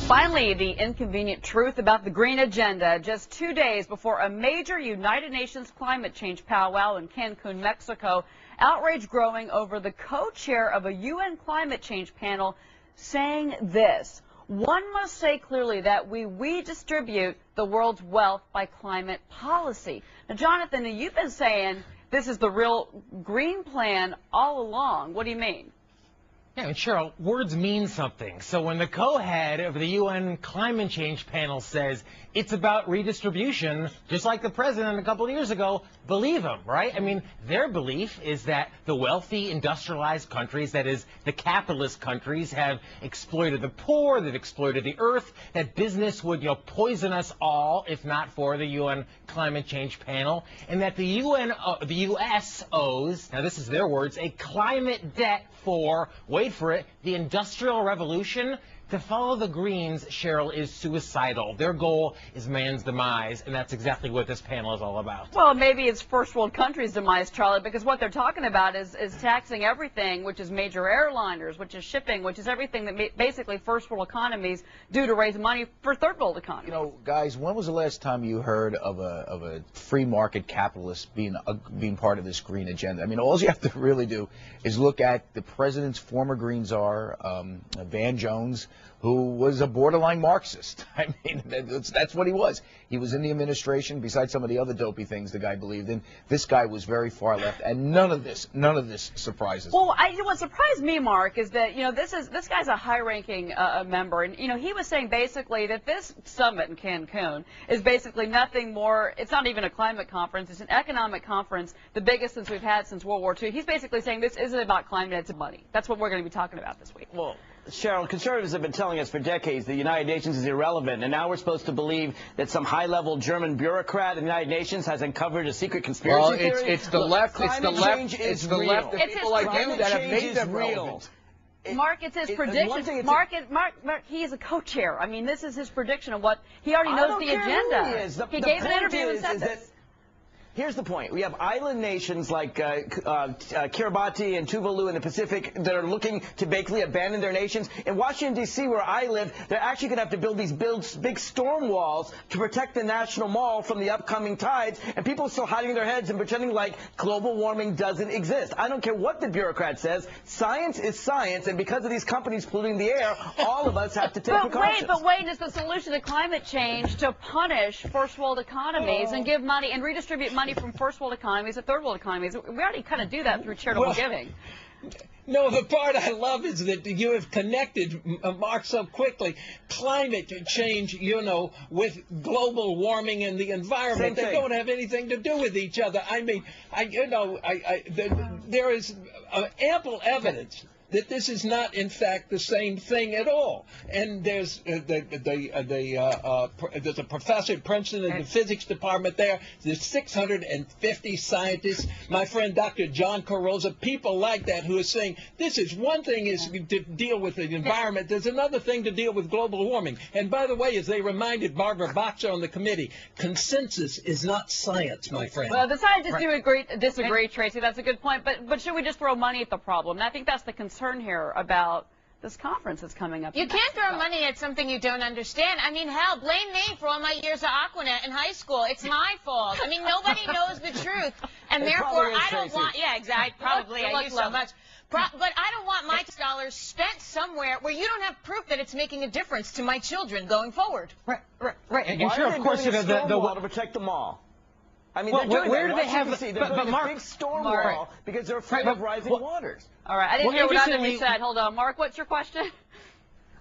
Finally, the inconvenient truth about the green agenda. Just 2 days before a major United Nations climate change powwow in Cancun, Mexico, outrage growing over the co-chair of a UN climate change panel saying this: one must say clearly that we redistribute the world's wealth by climate policy. Now, Jonathan, you've been saying this is the real green plan all along. What do you mean? Yeah, and Cheryl, words mean something. So when the co-head of the UN climate change panel says it's about redistribution, just like the president a couple of years ago, believe him, right? I mean, their belief is that the wealthy, industrialized countries, that is, the capitalist countries, have exploited the poor, they've exploited the earth, that business would, poison us all if not for the UN climate change panel, and that the U.S. owes, now this is their words, a climate debt for, wait for it, the Industrial Revolution. To follow the Greens, Cheryl, is suicidal. Their goal is man's demise, and that's exactly what this panel is all about. Well, maybe it's first world countries' demise, Charlie, because what they're talking about is taxing everything, which is major airliners, which is shipping, which is everything that basically first world economies do to raise money for third world economies. You know, guys, when was the last time you heard of a free market capitalist being part of this green agenda? I mean, all you have to really do is look at the president's former Green czar, Van Jones, who was a borderline Marxist. I mean, that's what he was. He was in the administration. Besides some of the other dopey things the guy believed in, this guy was very far left, and none of this surprises me. Well, what surprised me, Mark, is that this guy's a high-ranking member, and he was saying basically that this summit in Cancun is basically nothing more. It's not even a climate conference; it's an economic conference, the biggest since we've had since World War II. He's basically saying this isn't about climate; it's money. That's what we're going to be talking about this week. Well, Cheryl, conservatives have been telling us for decades the United Nations is irrelevant, and now we're supposed to believe that some high-level German bureaucrat in the United Nations has uncovered a secret conspiracy theory? Well, it's the left. It's the left. It's the left. The people like you that have made them real. Mark, it's his prediction. Mark, he is a co-chair. I mean, this is his prediction of what he already knows the agenda. He gave an interview and said this. Here's the point. We have island nations like Kiribati and Tuvalu in the Pacific that are looking to basically abandon their nations. In Washington, D.C., where I live, they're actually going to have to build these big storm walls to protect the National Mall from the upcoming tides, and people are still hiding their heads and pretending like global warming doesn't exist. I don't care what the bureaucrat says. Science is science, and because of these companies polluting the air, all of us have to take precautions. But wait, is the solution to climate change to punish first world economies and give money and redistribute money from first world economies to third world economies? We already kind of do that through charitable giving. No, the part I love is that you have connected, Mark, so quickly, climate change, with global warming and the environment. They don't have anything to do with each other. I mean, there is ample evidence that this is not, in fact, the same thing at all. And there's there's a professor at Princeton in the physics department there. There's 650 scientists. My friend Dr. John Carroza, people like that who are saying this is one thing is to deal with the environment. There's another thing to deal with global warming. And by the way, as they reminded Barbara Boxer on the committee, consensus is not science, my friend. Well, the scientists do disagree, Tracy. That's a good point. But should we just throw money at the problem? And I think that's the concern here about this conference that's coming up. You can't throw money at something you don't understand. I mean, hell, blame me for all my years of Aquanet in high school. It's my fault. I mean, nobody knows the truth, and therefore I don't want. Yeah, exactly. Probably I use so much. But I don't want my dollars spent somewhere where you don't have proof that it's making a difference to my children going forward. Right. And Why sure, are they of course, building a storm wall to protect them all? I mean, where do they have they're building a big storm wall because they're afraid of rising waters. All right, I didn't hear what either of you said. Hold on, Mark, what's your question?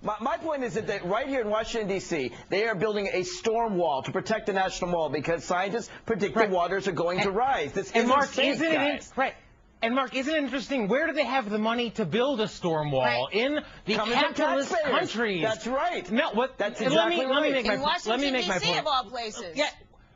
My point is that right here in Washington, D.C., they are building a storm wall to protect the National Mall because scientists predict the waters are going to rise. This isn't safe, guys. And Mark, isn't it interesting? Where do they have the money to build a storm wall? In the capitalist countries. That's right. No, That's exactly let me make my in Washington, D.C. of all places. Yeah.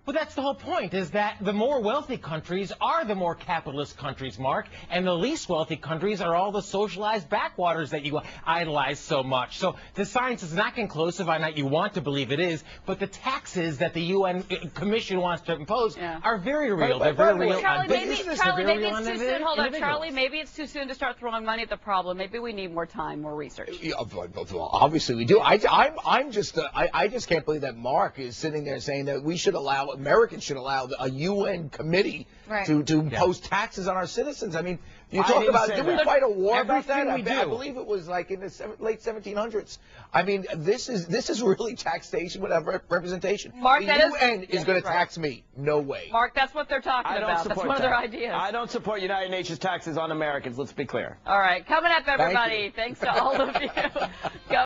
Well, that's the whole point, is that the more wealthy countries are the more capitalist countries, Mark, and the least wealthy countries are all the socialized backwaters that you idolize so much. So the science is not conclusive. I know you want to believe it is, but the taxes that the UN Commission wants to impose are very real. They're very real. Charlie, maybe it's too soon. Hold on, Charlie. Maybe it's too soon to start throwing money at the problem. Maybe we need more time, more research. Yeah, obviously we do. I just can't believe that Mark is sitting there saying that Americans should allow a UN committee to impose taxes on our citizens. I mean, you talk about, did we fight a war about that? I believe it was like in the late 1700s. I mean, this is really taxation without representation. Mark, the UN is going to tax me. No way. Mark, that's what they're talking about. That's one of their ideas. I don't support United Nations taxes on Americans. Let's be clear. All right, coming up, everybody. Thanks to all of you. Go